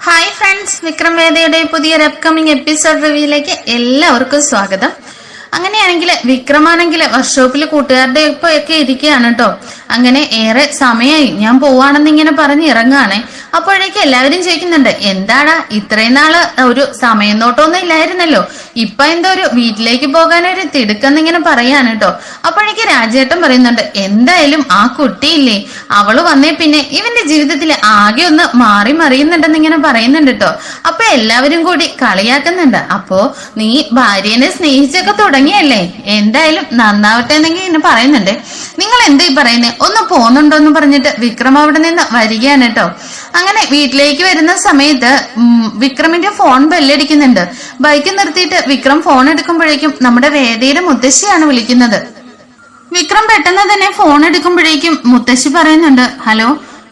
Hi friends, Vikram വേദയുടെ പുതിയൊരു upcoming episode റിവ്യൂയിലേക്ക് എല്ലാവർക്കും സ്വാഗതം. അങ്ങനെയാണെങ്കിൽ വിക്രമാണെങ്കിൽ വർക്ക്ഷോപ്പിൽ കൂട്ടുകാരുടെ ഒക്കെ ഇരിക്കുകയാണ് കേട്ടോ. അങ്ങനെ ഏറെ സമയമായി ഞാൻ പോവാണെന്ന് ഇങ്ങനെ പറഞ്ഞ് ഇറങ്ങുകയാണേ. അപ്പോഴേക്കും എല്ലാവരും ചോദിക്കുന്നുണ്ട്, എന്താടാ ഇത്രയും നാള് ഒരു സമയം നോട്ടൊന്നും ഇല്ലായിരുന്നല്ലോ, ഇപ്പൊ എന്തോ ഒരു വീട്ടിലേക്ക് പോകാൻ ഒരു തിടുക്കെന്നിങ്ങനെ പറയാണ് കേട്ടോ. അപ്പോഴേക്ക് രാജേട്ടൻ പറയുന്നുണ്ട്, എന്തായാലും ആ കുട്ടിയില്ലേ, അവള് വന്നേ പിന്നെ ഇവന്റെ ജീവിതത്തിൽ ആകെ ഒന്ന് മാറി മറിയുന്നുണ്ടെന്ന് ഇങ്ങനെ പറയുന്നുണ്ട് കേട്ടോ. അപ്പൊ എല്ലാവരും കൂടി കളിയാക്കുന്നുണ്ട്. അപ്പോ നീ ഭാര്യനെ സ്നേഹിച്ചൊക്കെ തുടങ്ങിയല്ലേ, എന്തായാലും നന്നാവട്ടെ എന്നെങ്കിൽ ഇങ്ങനെ പറയുന്നുണ്ട്. നിങ്ങൾ എന്താ ഈ പറയുന്നത്, ഒന്ന് പോകുന്നുണ്ടോ എന്ന് പറഞ്ഞിട്ട് വിക്രം അവിടെ നിന്ന് വരികയാണ് കേട്ടോ. അങ്ങനെ വീട്ടിലേക്ക് വരുന്ന സമയത്ത് വിക്രമിന്റെ ഫോൺ ബെല്ലടിക്കുന്നുണ്ട്. ബൈക്ക് നിർത്തിയിട്ട് വിക്രം ഫോൺ എടുക്കുമ്പോഴേക്കും നമ്മുടെ വേദയുടെ മുത്തശ്ശിയാണ് വിളിക്കുന്നത്. വിക്രം പെട്ടെന്ന് തന്നെ ഫോൺ എടുക്കുമ്പോഴേക്കും മുത്തശ്ശി പറയുന്നുണ്ട്, ഹലോ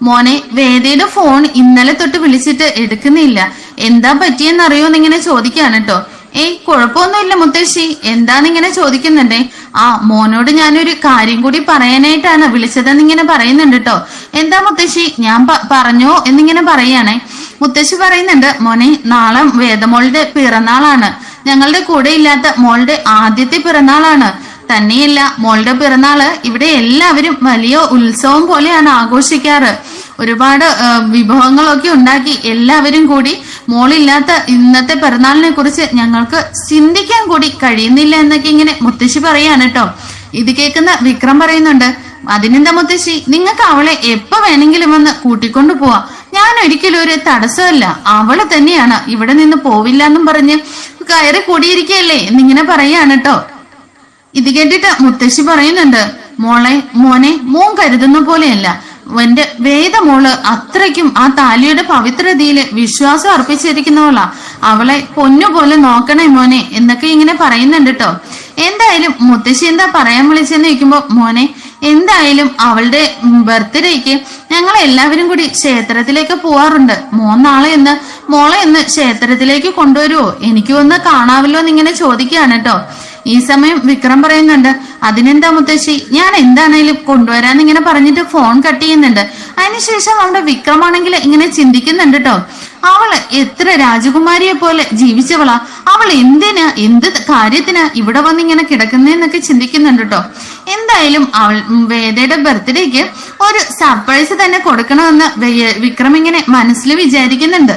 മോനെ, വേദയുടെ ഫോൺ ഇന്നലെ തൊട്ട് വിളിച്ചിട്ട് എടുക്കുന്നില്ല, എന്താ പറ്റിയെന്നറിയോന്നിങ്ങനെ ചോദിക്കാണ് കേട്ടോ. കുഴപ്പമൊന്നുമില്ല മുത്തശ്ശി, എന്താന്നിങ്ങനെ ചോദിക്കുന്നുണ്ടേ. മോനോട് ഞാനൊരു കാര്യം കൂടി പറയാനായിട്ടാണ് വിളിച്ചതെന്നിങ്ങനെ പറയുന്നുണ്ട് കേട്ടോ. എന്താ മുത്തശ്ശി, ഞാൻ പറഞ്ഞോ എന്നിങ്ങനെ പറയാണേ. മുത്തശ്ശി പറയുന്നുണ്ട്, മോനെ, നാളെ വേദമോളുടെ പിറന്നാളാണ്, ഞങ്ങളുടെ കൂടെ ഇല്ലാത്ത മോളുടെ ആദ്യത്തെ പിറന്നാളാണ്. തന്നെയല്ല, മോളുടെ പിറന്നാള് ഇവിടെ എല്ലാവരും വലിയ ഉത്സവം പോലെയാണ് ആഘോഷിക്കാറ്. ഒരുപാട് വിഭവങ്ങളൊക്കെ ഉണ്ടാക്കി എല്ലാവരും കൂടി മോളില്ലാത്ത ഇന്നത്തെ പിറന്നാളിനെ കുറിച്ച് ഞങ്ങൾക്ക് ചിന്തിക്കാൻ കൂടി കഴിയുന്നില്ല എന്നൊക്കെ ഇങ്ങനെ മുത്തശ്ശി പറയാണ് കേട്ടോ. ഇത് കേൾക്കുന്ന വിക്രം പറയുന്നുണ്ട്, അതിനെന്താ മുത്തശ്ശി, നിങ്ങൾക്ക് അവളെ എപ്പോ വേണമെങ്കിലും വന്ന് കൂട്ടിക്കൊണ്ടു പോവാ, ഞാൻ ഒരിക്കലും ഒരു തടസ്സമല്ല, അവള് തന്നെയാണ് ഇവിടെ നിന്ന് പോവില്ല എന്നും പറഞ്ഞ് കയറി കൂടിയിരിക്കല്ലേ എന്നിങ്ങനെ പറയാണ് കേട്ടോ. ഇത് കേട്ടിട്ട് മുത്തശ്ശി പറയുന്നുണ്ട്, മോനെ, മോൻ കരുതുന്ന പോലെയല്ല, എന്റെ വേദമോള് അത്രയ്ക്കും ആ താലിയുടെ പവിത്രതയില് വിശ്വാസം അർപ്പിച്ചിരിക്കുന്നവളാ, അവളെ പൊന്നുപോലെ നോക്കണേ മോനെ എന്നൊക്കെ ഇങ്ങനെ പറയുന്നുണ്ട് കേട്ടോ. എന്തായാലും മുത്തശ്ശി എന്താ പറയാൻ വിളിച്ചെന്ന് ചോദിക്കുമ്പോ, മോനെ, എന്തായാലും അവളുടെ ബർത്ത്ഡേക്ക് ഞങ്ങൾ എല്ലാവരും കൂടി ക്ഷേത്രത്തിലേക്ക് പോവാറുണ്ട്, മോളെ എന്ന് ക്ഷേത്രത്തിലേക്ക് കൊണ്ടുവരുവോ, എനിക്ക് ഒന്ന് കാണാവല്ലോ എന്നിങ്ങനെ ചോദിക്കുകയാണ് കേട്ടോ. ഈ സമയം വിക്രം പറയുന്നുണ്ട്, അതിനെന്താ മുത്തശ്ശി, ഞാൻ എന്താണേലും കൊണ്ടുവരാന്നിങ്ങനെ പറഞ്ഞിട്ട് ഫോൺ കട്ട് ചെയ്യുന്നുണ്ട്. അതിനുശേഷം നമ്മുടെ വിക്രമാണെങ്കിൽ ഇങ്ങനെ ചിന്തിക്കുന്നുണ്ട് കേട്ടോ, അവള് എത്ര രാജകുമാരിയെ പോലെ ജീവിച്ചവളാ, അവൾ എന്ത് കാര്യത്തിനാ ഇവിടെ വന്ന് ഇങ്ങനെ കിടക്കുന്നതെന്നൊക്കെ ചിന്തിക്കുന്നുണ്ട് കേട്ടോ. എന്തായാലും അവൾ വേദയുടെ ബർത്ത്ഡേക്ക് ഒരു സർപ്രൈസ് തന്നെ കൊടുക്കണമെന്ന് വിക്രം ഇങ്ങനെ മനസ്സിൽ വിചാരിക്കുന്നുണ്ട്.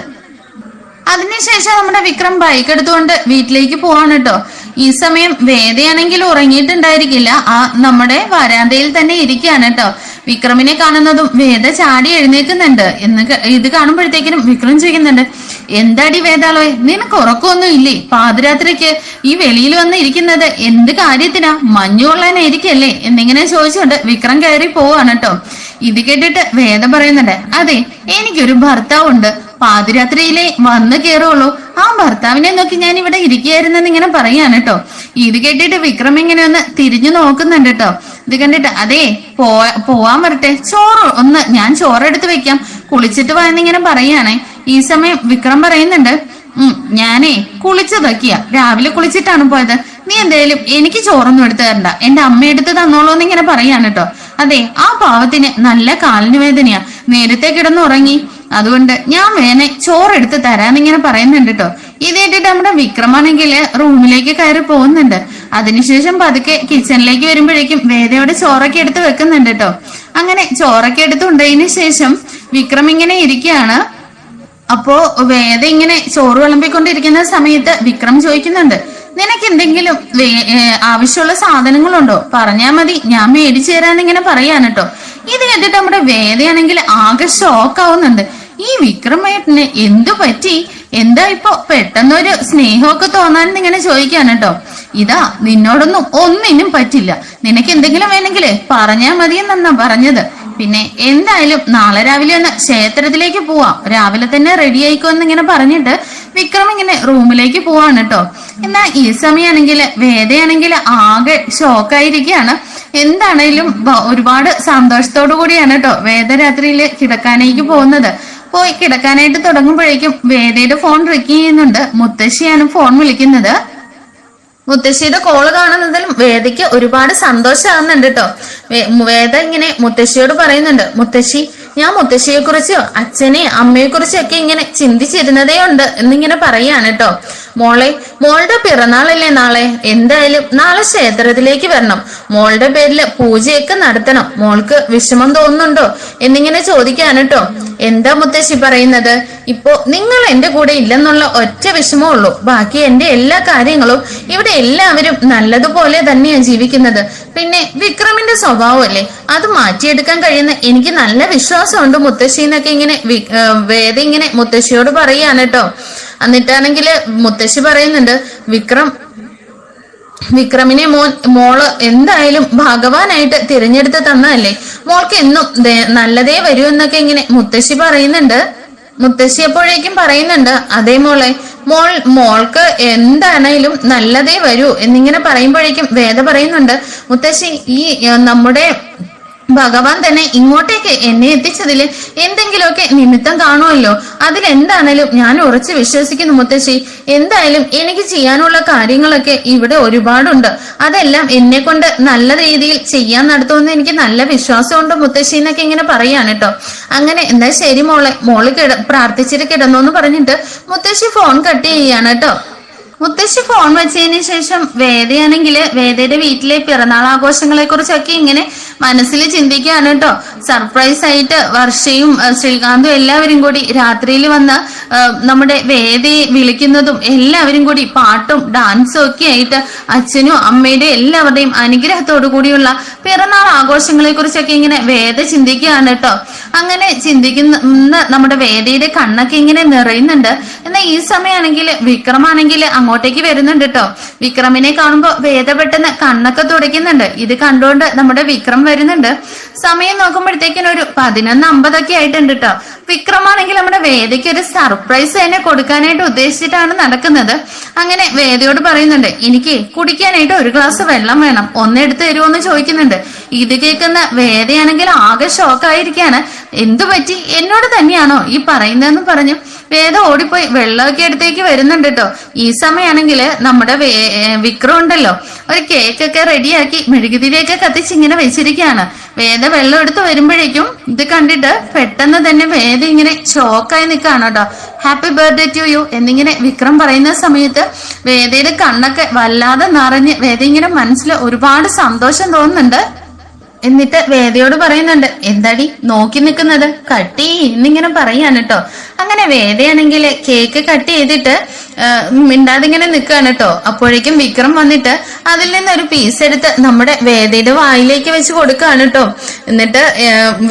അതിനുശേഷം നമ്മുടെ വിക്രം ബൈക്ക് എടുത്തുകൊണ്ട് വീട്ടിലേക്ക് പോവാണ് കേട്ടോ. ഈ സമയം വേദയാണെങ്കിൽ ഉറങ്ങിയിട്ടുണ്ടായിരിക്കില്ല, നമ്മുടെ വരാന്തയിൽ തന്നെ ഇരിക്കുകയാണ് കേട്ടോ. വിക്രമിനെ കാണുന്നതും വേദ ചാടി എഴുന്നേക്കുന്നുണ്ട്. ഇത് കാണുമ്പോഴത്തേക്കിനും വിക്രം ചോദിക്കുന്നുണ്ട്, എന്താടി വേദാളോ, നിനക്ക് ഉറക്കമൊന്നും ഇല്ലേ, പാതിരാത്രിക്ക് ഈ വെളിയിൽ വന്ന് ഇരിക്കുന്നത് എന്ത് കാര്യത്തിനാ, മഞ്ഞു കൊള്ളാനായിരിക്കല്ലേ എന്നിങ്ങനെ ചോദിച്ചുകൊണ്ട് വിക്രം കയറി പോവാണ് കേട്ടോ. ഇത് കേട്ടിട്ട് വേദ പറയുന്നുണ്ട്, അതെ, എനിക്കൊരു ഭർത്താവുണ്ട്, പാതിരാത്രിയിലെ വന്ന് കേറുള്ളൂ, ആ ഭർത്താവിനെ നോക്കി ഞാൻ ഇവിടെ ഇരിക്കുകയായിരുന്നെന്ന് ഇങ്ങനെ പറയാണ് കേട്ടോ. ഇത് കേട്ടിട്ട് വിക്രം ഇങ്ങനെ ഒന്ന് തിരിഞ്ഞു നോക്കുന്നുണ്ട് കേട്ടോ. ഇത് കണ്ടിട്ട്, അതെ, പോവാൻ വരട്ടെ, ഞാൻ ചോറെടുത്ത് വെക്കാം, കുളിച്ചിട്ട് വന്നിങ്ങനെ പറയാണേ. ഈ സമയം വിക്രം പറയുന്നുണ്ട്, ഞാനേ കുളിച്ചതൊക്കെയാ, രാവിലെ കുളിച്ചിട്ടാണ് പോയത്, നീ എന്തായാലും എനിക്ക് ചോറൊന്നും എടുത്തു തരണ്ട, എന്റെ അമ്മ എടുത്ത് തന്നോളൂ എന്നിങ്ങനെ പറയാണ് കേട്ടോ. അതെ, ആ പാവത്തിന് നല്ല കാലിന് വേദനയാ, നേരത്തെ കിടന്നുറങ്ങി, അതുകൊണ്ട് ഞാൻ വേണേ ചോറെടുത്ത് തരാന്നിങ്ങനെ പറയുന്നുണ്ട് കേട്ടോ. ഇത് കേട്ടിട്ട് നമ്മുടെ വിക്രമാണെങ്കിൽ റൂമിലേക്ക് കയറി പോകുന്നുണ്ട്. അതിനുശേഷം പതുക്കെ കിച്ചണിലേക്ക് വരുമ്പോഴേക്കും വേദയോടെ ചോറൊക്കെ എടുത്ത് വെക്കുന്നുണ്ട് കേട്ടോ. അങ്ങനെ ചോറൊക്കെ എടുത്തുണ്ടതിന് ശേഷം വിക്രം ഇങ്ങനെ ഇരിക്കുകയാണ്. അപ്പോ വേദ ഇങ്ങനെ ചോറ് വിളമ്പിക്കൊണ്ടിരിക്കുന്ന സമയത്ത് വിക്രം ചോദിക്കുന്നുണ്ട്, നിനക്ക് എന്തെങ്കിലും ആവശ്യമുള്ള സാധനങ്ങളുണ്ടോ, പറഞ്ഞാ മതി, ഞാൻ മേടിച്ചു തരാന്നിങ്ങനെ പറയാണ് കേട്ടോ. ഇത് കേട്ടിട്ട് നമ്മുടെ വേദയാണെങ്കിൽ ആകെ ഷോക്കാവുന്നുണ്ട്. ഈ വിക്രമേട്ടന് എന്തു പറ്റി, എന്താ ഇപ്പൊ പെട്ടെന്നൊരു സ്നേഹമൊക്കെ തോന്നാൻ ഇങ്ങനെ ചോദിക്കാണ് കേട്ടോ. ഇതാ, ഒന്നിനും പറ്റില്ല, നിനക്ക് എന്തെങ്കിലും വേണമെങ്കിൽ പറഞ്ഞാ മതിയെന്നാ പറഞ്ഞത്. പിന്നെ എന്തായാലും നാളെ രാവിലെ ഒന്ന് ക്ഷേത്രത്തിലേക്ക് പോവാം, രാവിലെ തന്നെ റെഡി ആയിക്കോന്നിങ്ങനെ പറഞ്ഞിട്ട് വിക്രം ഇങ്ങനെ റൂമിലേക്ക് പോവാണ് കേട്ടോ. എന്നാ ഈ സമയമാണെങ്കിൽ വേദയാണെങ്കിൽ ആകെ ഷോക്കായിരിക്കുകയാണ്. എന്താണേലും ഒരുപാട് സന്തോഷത്തോടു കൂടിയാണ് കേട്ടോ വേദ രാത്രിയിൽ കിടക്കാനേക്ക് പോകുന്നത്. പോയി കിടക്കാനായിട്ട് തുടങ്ങുമ്പോഴേക്കും വേദയുടെ ഫോൺ റിങ് ചെയ്യുന്നുണ്ട്. മുത്തശ്ശിയാണ് ഫോൺ വിളിക്കുന്നത്. മുത്തശ്ശിയുടെ കോള് കാണുന്നതിലും വേദയ്ക്ക് ഒരുപാട് സന്തോഷമാകുന്നുണ്ട് കേട്ടോ. വേദ ഇങ്ങനെ മുത്തശ്ശിയോട് പറയുന്നുണ്ട്, മുത്തശ്ശി, ഞാൻ മുത്തശ്ശിയെ കുറിച്ചോ അച്ഛനെ അമ്മയെ കുറിച്ചൊക്കെ ഇങ്ങനെ ചിന്തിച്ചിരുന്നതേ ഉണ്ട് എന്നിങ്ങനെ പറയാണ് കേട്ടോ. മോളുടെ പിറന്നാളല്ലേ നാളെ, എന്തായാലും നാളെ ക്ഷേത്രത്തിലേക്ക് വരണം, മോളുടെ പേരില് പൂജയൊക്കെ നടത്തണം, മോൾക്ക് വിഷമം തോന്നുന്നുണ്ടോ എന്നിങ്ങനെ ചോദിക്കാണ് കേട്ടോ. എന്താ മുത്തശ്ശി പറയുന്നത്, ഇപ്പോ നിങ്ങൾ എന്റെ കൂടെ ഇല്ലെന്നുള്ള ഒറ്റ വിഷമേ ഉള്ളൂ, ബാക്കി എന്റെ എല്ലാ കാര്യങ്ങളും ഇവിടെ എല്ലാവരും നല്ലതുപോലെ തന്നെയാണ് ജീവിക്കുന്നത്. പിന്നെ വിക്രമിന്റെ സ്വഭാവമല്ലേ, അത് മാറ്റിയെടുക്കാൻ കഴിയുന്ന എനിക്ക് നല്ല വിശ്വാസമുണ്ട് മുത്തശ്ശി എന്നൊക്കെ ഇങ്ങനെ വേദ ഇങ്ങനെ മുത്തശ്ശിയോട് പറയാണ് കേട്ടോ. എന്നിട്ടാണെങ്കില് മുത്തശ്ശി പറയുന്നുണ്ട്, വിക്രമിനെ മോള് എന്തായാലും ഭഗവാനായിട്ട് തിരഞ്ഞെടുത്ത് തന്നതല്ലേ, മോൾക്ക് എന്നും നല്ലതേ വരൂ എന്നൊക്കെ ഇങ്ങനെ മുത്തശ്ശി പറയുന്നുണ്ട്. മുത്തശ്ശി എപ്പോഴേക്കും പറയുന്നുണ്ട്, അതേ മോൾക്ക് എന്താണേലും നല്ലതേ വരൂ എന്നിങ്ങനെ പറയുമ്പോഴേക്കും വേദ പറയുന്നുണ്ട്, മുത്തശ്ശി ഈ നമ്മുടെ ഭഗവാൻ തന്നെ ഇങ്ങോട്ടേക്ക് എന്നെ എത്തിച്ചതിൽ എന്തെങ്കിലുമൊക്കെ നിമിത്തം കാണുമല്ലോ, അതിലെന്താണേലും ഞാൻ ഉറച്ചു വിശ്വസിക്കുന്നു മുത്തശ്ശി. എന്തായാലും എനിക്ക് ചെയ്യാനുള്ള കാര്യങ്ങളൊക്കെ ഇവിടെ ഒരുപാടുണ്ട്, അതെല്ലാം എന്നെ കൊണ്ട് നല്ല രീതിയിൽ ചെയ്യാൻ നടത്തുമെന്ന് എനിക്ക് നല്ല വിശ്വാസമുണ്ട് മുത്തശ്ശി എന്നൊക്കെ ഇങ്ങനെ പറയാണ് കേട്ടോ. അങ്ങനെ എന്താ ശരി മോള് പ്രാർത്ഥിച്ചിട്ട് കിടന്നോന്ന് പറഞ്ഞിട്ട് മുത്തശ്ശി ഫോൺ കട്ട് ചെയ്യാണ് കേട്ടോ. മുത്തശ്ശി ഫോൺ വെച്ചതിന് ശേഷം വേദയാണെങ്കില് വേദയുടെ വീട്ടിലെ പിറന്നാൾ ആഘോഷങ്ങളെ കുറിച്ചൊക്കെ ഇങ്ങനെ മനസ്സിൽ ചിന്തിക്കുകയാണ് കേട്ടോ. സർപ്രൈസ് ആയിട്ട് വർഷയും ശ്രീകാന്തും എല്ലാവരും കൂടി രാത്രിയിൽ വന്ന് നമ്മുടെ വേദയെ വിളിക്കുന്നതും എല്ലാവരും കൂടി പാട്ടും ഡാൻസും ഒക്കെ ആയിട്ട് അച്ഛനും അമ്മയുടെ എല്ലാവരുടെയും അനുഗ്രഹത്തോടു കൂടിയുള്ള പിറന്നാൾ ആഘോഷങ്ങളെ കുറിച്ചൊക്കെ ഇങ്ങനെ വേദ ചിന്തിക്കുകയാണ് കേട്ടോ. അങ്ങനെ ചിന്തിക്കുന്ന നമ്മുടെ വേദയുടെ കണ്ണൊക്കെ ഇങ്ങനെ നിറയുന്നുണ്ട്. എന്നാൽ ഈ സമയമാണെങ്കിൽ വിക്രമാണെങ്കിൽ അങ്ങോട്ടേക്ക് വരുന്നുണ്ട് കേട്ടോ. വിക്രമിനെ കാണുമ്പോ വേദ പെട്ടെന്ന് കണ്ണൊക്കെ തുടയ്ക്കുന്നുണ്ട്. ഇത് കണ്ടുകൊണ്ട് നമ്മുടെ വിക്രം വരുന്നുണ്ട്. സമയം നോക്കുമ്പോഴത്തേക്കിനും ഒരു 11:50 ആയിട്ടുണ്ട് കേട്ടോ. വിക്രമാണെങ്കിൽ നമ്മുടെ വേദയ്ക്ക് ഒരു സർപ്രൈസ് തന്നെ കൊടുക്കാനായിട്ട് ഉദ്ദേശിച്ചിട്ടാണ് നടക്കുന്നത്. അങ്ങനെ വേദയോട് പറയുന്നുണ്ട്, എനിക്ക് കുടിക്കാനായിട്ട് ഒരു ഗ്ലാസ് വെള്ളം വേണം, ഒന്നെടുത്ത് തരുമോന്ന് ചോദിക്കുന്നുണ്ട്. ഇത് കേൾക്കുന്ന വേദയാണെങ്കിൽ ആകെ ഷോക്കായിരിക്കാണ്. എന്തു പറ്റി, എന്നോട് തന്നെയാണോ ഈ പറയുന്നതെന്ന് പറഞ്ഞു വേദ ഓടിപ്പോയി വെള്ളമൊക്കെ അടുത്തേക്ക് വരുന്നുണ്ട് കേട്ടോ. ഈ സമയമാണെങ്കിൽ നമ്മുടെ വിക്രം ഉണ്ടല്ലോ, ഒരു കേക്കൊക്കെ റെഡിയാക്കി മെഴുകുതിരിയൊക്കെ കത്തിച്ച് ഇങ്ങനെ വെച്ചിരിക്കുകയാണ്. വേദ വെള്ളം എടുത്ത് വരുമ്പോഴേക്കും ഇത് കണ്ടിട്ട് പെട്ടെന്ന് തന്നെ വേദ ഇങ്ങനെ ഷോക്കായി നിൽക്കുകയാണ് കേട്ടോ. ഹാപ്പി ബർത്ത്ഡേ ടു യു എന്നിങ്ങനെ വിക്രം പറയുന്ന സമയത്ത് വേദയുടെ കണ്ണൊക്കെ വല്ലാതെ നിറഞ്ഞ് വേദ ഇങ്ങനെ മനസ്സിൽ ഒരുപാട് സന്തോഷം തോന്നുന്നുണ്ട്. എന്നിട്ട് വേദയോട് പറയുന്നുണ്ട്, എന്താടി നോക്കി നിൽക്കുന്നത്, കട്ട് എന്നിങ്ങനെ പറയാണ് കേട്ടോ. അങ്ങനെ വേദയാണെങ്കിൽ കേക്ക് കട്ട് ചെയ്തിട്ട് മിണ്ടാതെ ഇങ്ങനെ നിൽക്കുകയാണ് കേട്ടോ. അപ്പോഴേക്കും വിക്രം വന്നിട്ട് അതിൽ നിന്നൊരു പീസ് എടുത്ത് നമ്മുടെ വേദയുടെ വായിലേക്ക് വെച്ച് കൊടുക്കുകയാണ് കേട്ടോ. എന്നിട്ട്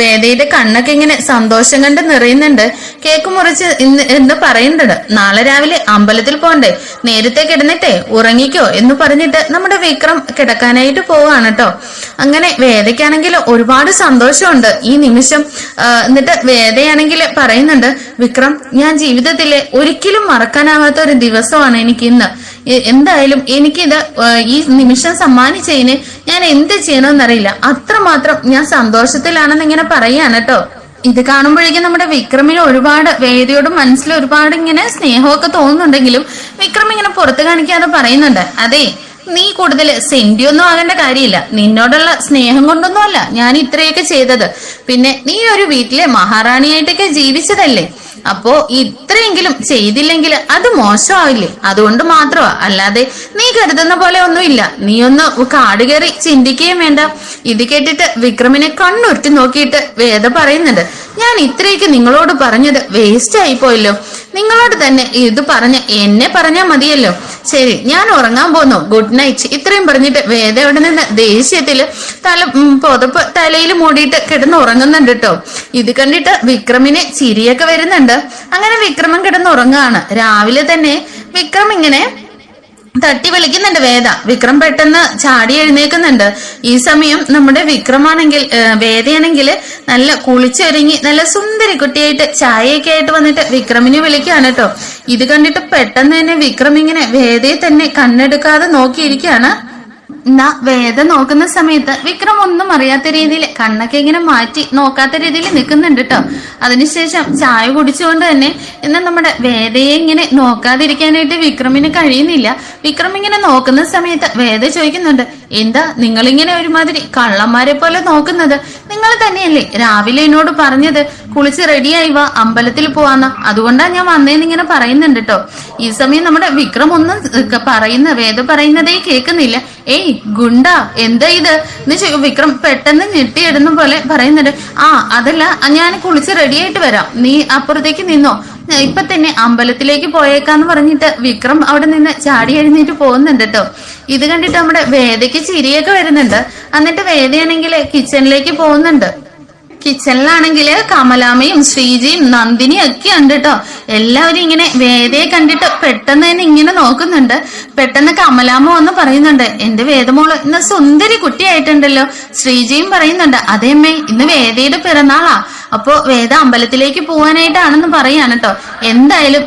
വേദയുടെ കണ്ണൊക്കെ ഇങ്ങനെ സന്തോഷം കണ്ട് നിറയുന്നുണ്ട്. കേക്ക് മുറിച്ച് എന്ന് പറയുന്നുണ്ട്, നാളെ രാവിലെ അമ്പലത്തിൽ പോണ്ടേ, നേരത്തെ കിടന്നിട്ടേ ഉറങ്ങിക്കോ എന്ന് പറഞ്ഞിട്ട് നമ്മുടെ വിക്രം കിടക്കാനായിട്ട് പോവാണ് കേട്ടോ. അങ്ങനെ വേദയ്ക്കാണെങ്കിൽ ഒരുപാട് സന്തോഷമുണ്ട് ഈ നിമിഷം. എന്നിട്ട് വേദയാണെങ്കിൽ പറയുന്നുണ്ട്, വിക്രം ഞാൻ ജീവിതത്തിലെ ഒരിക്കലും മറക്കാനാവാത്ത ഒരു ദിവസമാണ് എനിക്ക് ഇന്ന്. എന്തായാലും എനിക്കിത് ഈ നിമിഷം സമ്മാനിച്ചതിന് ഞാൻ എന്ത് ചെയ്യണമെന്നറിയില്ല, അത്രമാത്രം ഞാൻ സന്തോഷത്തിലാണെന്ന് ഇങ്ങനെ പറയാണ് കേട്ടോ. ഇത് കാണുമ്പോഴേക്കും നമ്മുടെ വിക്രമിന് ഒരുപാട് വേദയോട് മനസ്സിൽ ഒരുപാട് ഇങ്ങനെ സ്നേഹമൊക്കെ തോന്നുന്നുണ്ടെങ്കിലും വിക്രം ഇങ്ങനെ പുറത്ത് കാണിക്കാതെ പറയുന്നുണ്ട്, അതെ നീ കൂടുതൽ സെന്റിയൊന്നും ആകേണ്ട കാര്യമില്ല, നിന്നോടുള്ള സ്നേഹം കൊണ്ടൊന്നും അല്ല ഞാൻ ഇത്രയൊക്കെ ചെയ്തത്, പിന്നെ നീ ഒരു വീട്ടിലെ മഹാറാണിയായിട്ടൊക്കെ ജീവിച്ചതല്ലേ, അപ്പോ ഇത്രയെങ്കിലും ചെയ്തില്ലെങ്കിൽ അത് മോശമാവില്ലേ, അതുകൊണ്ട് മാത്രമാ, അല്ലാതെ നീ കരുതുന്ന പോലെ ഒന്നുമില്ല, നീ ഒന്ന് കാട് കയറി ചിന്തിക്കുകയും വേണ്ട. ഇത് കേട്ടിട്ട് വിക്രമിനെ കണ്ണുരുട്ടി നോക്കിയിട്ട് വേദ പറയുന്നുണ്ട്, ഞാൻ ഇത്രയൊക്കെ നിങ്ങളോട് പറഞ്ഞത് വേസ്റ്റ് ആയിപ്പോയല്ലോ, നിങ്ങളോട് തന്നെ ഇത് എന്നെ പറഞ്ഞാൽ മതിയല്ലോ, ശരി ഞാൻ ഉറങ്ങാൻ പോന്നു, ഗുഡ് നൈറ്റ് ഇത്രയും പറഞ്ഞിട്ട് വേദ അവിടെ നിന്ന് ദേഷ്യത്തില് പുതപ്പ് തലയിൽ മൂടിയിട്ട് കിടന്ന് ഉറങ്ങുന്നുണ്ട് കേട്ടോ. ഇത് കണ്ടിട്ട് വിക്രമിന് ചിരിയൊക്കെ വരുന്നുണ്ട്. അങ്ങനെ വിക്രമൻ കിടന്നുറങ്ങുകയാണ്. രാവിലെ തന്നെ വിക്രം ഇങ്ങനെ തട്ടി വിളിക്കുന്നുണ്ട് വേദ. വിക്രം പെട്ടെന്ന് ചാടി എഴുന്നേക്കുന്നുണ്ട്. ഈ സമയം നമ്മുടെ വിക്രമാണെങ്കിൽ വേദയാണെങ്കിൽ നല്ല കുളിച്ചൊരുങ്ങി നല്ല സുന്ദരി കുട്ടിയായിട്ട് ചായയൊക്കെ ആയിട്ട് വന്നിട്ട് വിക്രമിനെ വിളിക്കുകയാണ് കേട്ടോ. ഇത് കണ്ടിട്ട് പെട്ടെന്ന് തന്നെ വിക്രം ഇങ്ങനെ വേദയെ തന്നെ കണ്ണെടുക്കാതെ നോക്കിയിരിക്കുകയാണ്. എന്നാ വേദ നോക്കുന്ന സമയത്ത് വിക്രം ഒന്നും അറിയാത്ത രീതിയിൽ കണ്ണൊക്കെ ഇങ്ങനെ മാറ്റി നോക്കാത്ത രീതിയിൽ നിൽക്കുന്നുണ്ട് കേട്ടോ. അതിനുശേഷം ചായ കുടിച്ചുകൊണ്ട് തന്നെ ഇന്ന് നമ്മുടെ വേദയെ ഇങ്ങനെ നോക്കാതിരിക്കാനായിട്ട് വിക്രമിന് കഴിയുന്നില്ല. വിക്രം ഇങ്ങനെ നോക്കുന്ന സമയത്ത് വേദ ചോദിക്കുന്നുണ്ട്, എന്താ നിങ്ങളിങ്ങനെ ഒരുമാതിരി കള്ളന്മാരെ പോലെ നോക്കുന്നത്? നിങ്ങൾ തന്നെയല്ലേ രാവിലെ എന്നോട് പറഞ്ഞത് കുളിച്ച് റെഡിയായി വാ അമ്പലത്തിൽ പോവാന്ന്, അതുകൊണ്ടാ ഞാൻ വന്നേന്ന് ഇങ്ങനെ പറയുന്നുണ്ട് കേട്ടോ. ഈ സമയം നമ്മുടെ വിക്രം ഒന്നും വേദ പറയുന്നതേ കേൾക്കുന്നില്ല. ഏയ് ഗുണ്ട എന്താ ഇത് എന്ന് വിക്രം പെട്ടെന്ന് ഞെട്ടിയിടുന്ന പോലെ പറയുന്നുണ്ട്. ആ അതല്ല, ഞാൻ കുളിച്ച് റെഡിയായിട്ട് വരാം, നീ അപ്പുറത്തേക്ക് നിന്നോ, ഇപ്പൊ തന്നെ അമ്പലത്തിലേക്ക് പോയേക്കാന്ന് പറഞ്ഞിട്ട് വിക്രം അവിടെ നിന്ന് ചാടി എഴുന്നേറ്റ് പോകുന്നുണ്ട് കേട്ടോ. ഇത് കണ്ടിട്ട് നമ്മുടെ വേദയ്ക്ക് ചിരിയൊക്കെ വരുന്നുണ്ട്. എന്നിട്ട് വേദയാണെങ്കിൽ കിച്ചണിലേക്ക് പോകുന്നുണ്ട്. കിച്ചണിലാണെങ്കില് കമലാമ്മയും ശ്രീജിയും നന്ദിനിയും ഒക്കെ ഉണ്ട് കേട്ടോ. എല്ലാവരും ഇങ്ങനെ വേദയെ കണ്ടിട്ട് പെട്ടെന്ന് തന്നെ ഇങ്ങനെ നോക്കുന്നുണ്ട്. പെട്ടെന്ന് കമലാമ്മ വന്ന് പറയുന്നുണ്ട്, എന്റെ വേദമോള് ഇന്ന് സുന്ദരി കുട്ടിയായിട്ടുണ്ടല്ലോ. ശ്രീജിയും പറയുന്നുണ്ട്, അതേ അമ്മേ ഇന്ന് വേദയുടെ പിറന്നാളാ, അപ്പോ വേദ അമ്പലത്തിലേക്ക് പോവാനായിട്ടാണെന്ന് പറയാണ് കേട്ടോ. എന്തായാലും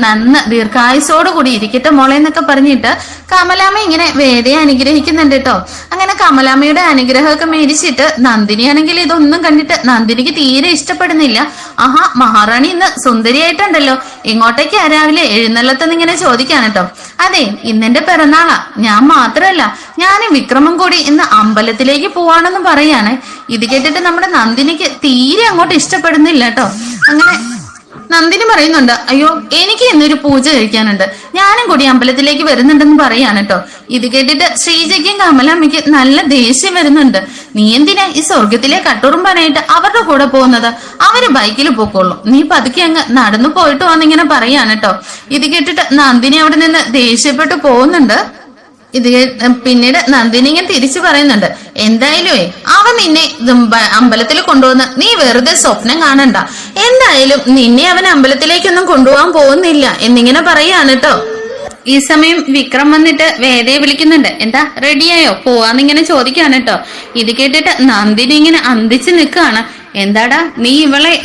നന്ന ദീർഘായുസോട് കൂടി ഇരിക്കട്ടെ മോളെ എന്നൊക്കെ പറഞ്ഞിട്ട് കമലാമ്മ ഇങ്ങനെ വേദയെ അനുഗ്രഹിക്കുന്നുണ്ട് കേട്ടോ. അങ്ങനെ കമലാമ്മയുടെ അനുഗ്രഹമൊക്കെ മേടിച്ചിട്ട് നന്ദിനിയാണെങ്കിൽ ഇതൊന്നും കണ്ടിട്ട് നന്ദിനിക്ക് തീരെ ഇഷ്ടപ്പെടുന്നില്ല. ആഹാ മഹാറാണി ഇന്ന് സുന്ദരിയായിട്ടുണ്ടല്ലോ, ഇങ്ങോട്ടേക്ക് രാവിലെ എഴുന്നള്ളത്തെന്ന് ഇങ്ങനെ ചോദിക്കാണ് കേട്ടോ. അതെ ഇന്നെന്റെ പിറന്നാളാ, ഞാൻ മാത്രല്ല ഞാനും വിക്രമം കൂടി ഇന്ന് അമ്പലത്തിലേക്ക് പോവാണെന്ന് പറയാണ്. ഇത് കേട്ടിട്ട് നമ്മുടെ നന്ദിനിക്ക് തീരെ അങ്ങോട്ട് ഇഷ്ടപ്പെടുന്നില്ല കേട്ടോ. അങ്ങനെ നന്ദിനി പറയുന്നുണ്ട്, അയ്യോ എനിക്ക് ഇന്നൊരു പൂജ കഴിക്കാനുണ്ട്, ഞാനും കൂടി അമ്പലത്തിലേക്ക് വരുന്നുണ്ടെന്ന് പറയാണ് കേട്ടോ. ഇത് കേട്ടിട്ട് ശ്രീജയ്ക്കും കമലമ്മയ്ക്ക് നല്ല ദേഷ്യം വരുന്നുണ്ട്. നീ എന്തിനാ ഈ സ്വർഗത്തിലെ കട്ടുറുമ്പാനായിട്ട് അവരുടെ കൂടെ പോകുന്നത്? അവര് ബൈക്കിൽ പോക്കോളൂ, നീ പതുക്കെ അങ്ങ് നടന്നു പോയിട്ട് വന്നിങ്ങനെ പറയാണ് കേട്ടോ. ഇത് കേട്ടിട്ട് നന്ദിനി അവിടെ നിന്ന് ദേഷ്യപ്പെട്ട് പോകുന്നുണ്ട്. ഇത് പിന്നീട് നന്ദിനി ഇങ്ങനെ തിരിച്ചു പറയുന്നുണ്ട്, എന്തായാലും അവൻ നിന്നെ അമ്പലത്തിൽ കൊണ്ടുവന്ന് നീ വെറുതെ സ്വപ്നം കാണണ്ട, എന്തായാലും നിന്നെ അവൻ അമ്പലത്തിലേക്കൊന്നും കൊണ്ടുപോകാൻ പോകുന്നില്ല എന്നിങ്ങനെ പറയാണ് കേട്ടോ. ഈ സമയം വിക്രം വന്നിട്ട് വേദയെ വിളിക്കുന്നുണ്ട്, എന്താ റെഡിയായോ പോവാന്നിങ്ങനെ ചോദിക്കാണ് കേട്ടോ. ഇത് കേട്ടിട്ട് നന്ദിനി ഇങ്ങനെ അന്തിച്ച് നിൽക്കുകയാണ്. എന്താടാ നീ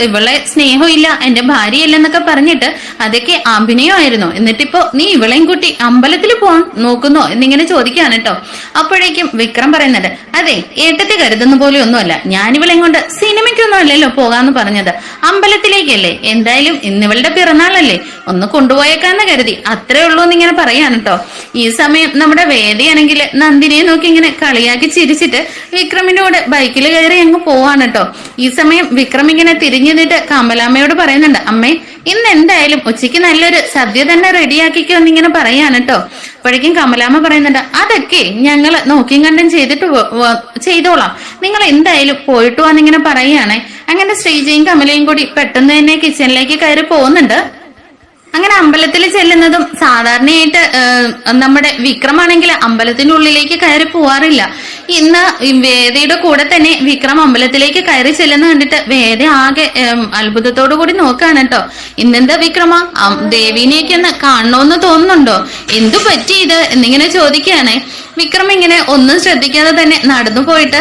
ഇവളെ സ്നേഹമില്ല എന്റെ ഭാര്യയല്ലെന്നൊക്കെ പറഞ്ഞിട്ട് അതൊക്കെ അഭിനയമായിരുന്നു, എന്നിട്ടിപ്പോ നീ ഇവളെയും കൂട്ടി അമ്പലത്തിൽ പോവാൻ നോക്കുന്നോ എന്നിങ്ങനെ ചോദിക്കാണ് കേട്ടോ. അപ്പോഴേക്കും വിക്രം പറയുന്നുണ്ട്, അതെ ഏട്ടത്തെ കരുതുന്ന പോലെ ഒന്നുമല്ല, ഞാനിവളെയും കൊണ്ട് സിനിമയ്ക്കൊന്നും അല്ലല്ലോ പോകാന്ന് പറഞ്ഞത്, അമ്പലത്തിലേക്കല്ലേ, എന്തായാലും ഇന്നിവളുടെ പിറന്നാളല്ലേ, ഒന്ന് കൊണ്ടുപോയേക്കാന്ന് കരുതി, അത്രേ ഉള്ളൂ എന്നിങ്ങനെ പറയാണ് കേട്ടോ. ഈ സമയം നമ്മുടെ വേദിയാണെങ്കിൽ നന്ദിനിയെ നോക്കി ഇങ്ങനെ കളിയാക്കി ചിരിച്ചിട്ട് വിക്രമിന്റെ കൂടെ ബൈക്കിൽ കയറി അങ്ങ് പോവാണ് കേട്ടോ. ഈ സമയം വിക്രം ഇങ്ങനെ തിരിഞ്ഞു നിന്നിട്ട് കമലാമ്മയോട് പറയുന്നുണ്ട്, അമ്മേ ഇന്ന് എന്തായാലും ഉച്ചയ്ക്ക് നല്ലൊരു സദ്യ തന്നെ റെഡിയാക്കിക്കോ എന്നിങ്ങനെ പറയാണ് കേട്ടോ. അപ്പോഴേക്കും കമലാമ്മ പറയുന്നുണ്ട്, അതൊക്കെ ഞങ്ങള് നോക്കിയും കണ്ടും ചെയ്തോളാം, നിങ്ങൾ എന്തായാലും പോയിട്ട് വന്നിങ്ങനെ പറയാണ്. അങ്ങനെ ശ്രീജയും കമലയും കൂടി പെട്ടെന്ന് തന്നെ കിച്ചണിലേക്ക് കയറി പോകുന്നുണ്ട്. അങ്ങനെ അമ്പലത്തിൽ ചെല്ലുന്നതും സാധാരണയായിട്ട് നമ്മുടെ വിക്രമാണെങ്കിൽ അമ്പലത്തിന്റെ ഉള്ളിലേക്ക് കയറി പോവാറില്ല. ഇന്ന് വേദയുടെ കൂടെ തന്നെ വിക്രം അമ്പലത്തിലേക്ക് കയറി ചെല്ലുന്ന കണ്ടിട്ട് വേദ ആകെ അത്ഭുതത്തോടു കൂടി നോക്കാണ് കേട്ടോ. ഇന്നെന്താ വിക്രമ ദേവീനെയൊക്കെ ഒന്ന് കാണണോന്ന് തോന്നുന്നുണ്ടോ, എന്തു പറ്റി ഇത് എന്നിങ്ങനെ ചോദിക്കുകയാണ്. വിക്രം ഇങ്ങനെ ഒന്നും ശ്രദ്ധിക്കാതെ തന്നെ നടന്നു പോയിട്ട്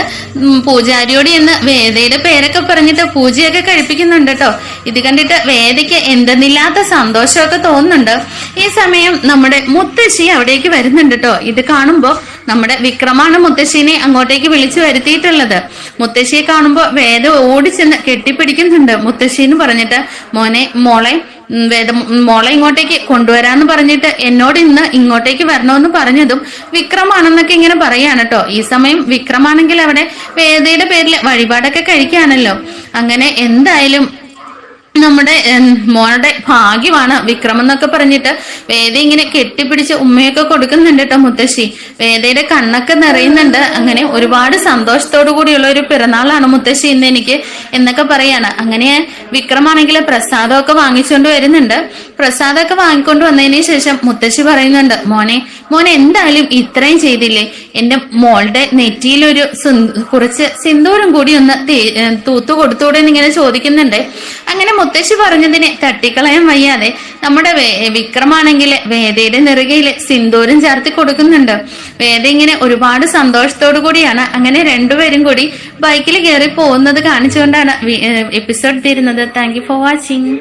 പൂജാരിയോട് എന്ന് വേദയുടെ പേരൊക്കെ പറഞ്ഞിട്ട് പൂജയൊക്കെ കഴിപ്പിക്കുന്നുണ്ട് കേട്ടോ. ഇത് കണ്ടിട്ട് വേദയ്ക്ക് എന്തെന്നില്ലാത്ത സന്തോഷമൊക്കെ തോന്നുന്നുണ്ട്. ഈ സമയം നമ്മുടെ മുത്തശ്ശി അവിടേക്ക് വരുന്നുണ്ട് കേട്ടോ. ഇത് കാണുമ്പോ നമ്മുടെ വിക്രമാണ് മുത്തശ്ശീനെ അങ്ങോട്ടേക്ക് വിളിച്ചു വരുത്തിയിട്ടുള്ളത്. മുത്തശ്ശിയെ കാണുമ്പോ വേദ ഓടിച്ചെന്ന് കെട്ടിപ്പിടിക്കുന്നുണ്ട്. മുത്തശ്ശിന്ന് പറഞ്ഞിട്ട്, മോളെ ഇങ്ങോട്ടേക്ക് കൊണ്ടുവരാന്ന് പറഞ്ഞിട്ട് എന്നോട് ഇന്ന് ഇങ്ങോട്ടേക്ക് വരണമെന്ന് പറഞ്ഞതും വിക്രമാണെന്നൊക്കെ ഇങ്ങനെ പറയാണ് കേട്ടോ. ഈ സമയം വിക്രമാണെങ്കിൽ അവിടെ വേദയുടെ പേരിൽ വഴിപാടൊക്കെ കഴിക്കാണല്ലോ. അങ്ങനെ എന്തായാലും നമ്മുടെ മോളുടെ ഭാഗ്യമാണ് വിക്രം എന്നൊക്കെ പറഞ്ഞിട്ട് വേദ ഇങ്ങനെ കെട്ടിപ്പിടിച്ച് ഉമ്മയൊക്കെ കൊടുക്കുന്നുണ്ട് കേട്ടോ മുത്തശ്ശി. വേദയുടെ കണ്ണൊക്കെ നിറയുന്നുണ്ട്. അങ്ങനെ ഒരുപാട് സന്തോഷത്തോടു കൂടിയുള്ള ഒരു പിറന്നാളാണ് മുത്തശ്ശി ഇന്ന് എനിക്ക് എന്നൊക്കെ പറയാണ്. അങ്ങനെ വിക്രമാണെങ്കിൽ പ്രസാദമൊക്കെ വാങ്ങിച്ചുകൊണ്ട് വരുന്നുണ്ട്. പ്രസാദമൊക്കെ വാങ്ങിക്കൊണ്ട് വന്നതിന് ശേഷം മുത്തശ്ശി പറയുന്നുണ്ട്, മോനെ എന്തായാലും ഇത്രയും ചെയ്തില്ലേ, എന്റെ മോളുടെ നെറ്റിയിലൊരു കുറച്ച് സിന്ദൂരം കൂടി ഒന്ന് തൂത്തു കൊടുത്തൂടെ എന്നിങ്ങനെ ചോദിക്കുന്നുണ്ട്. അങ്ങനെ മുത്തശ്ശി പറഞ്ഞതിനെ തട്ടിക്കളയാൻ വയ്യാതെ നമ്മുടെ വിക്രമാണെങ്കിൽ വേദയുടെ നെറുകയിൽ സിന്ദൂരം ചേർത്തി കൊടുക്കുന്നുണ്ട്. വേദ ഇങ്ങനെ ഒരുപാട് സന്തോഷത്തോടു കൂടിയാണ് അങ്ങനെ രണ്ടുപേരും കൂടി ബൈക്കിൽ കയറി പോകുന്നത് കാണിച്ചുകൊണ്ടാണ് എപ്പിസോഡ് തീരുന്നത്. Thank you for watching.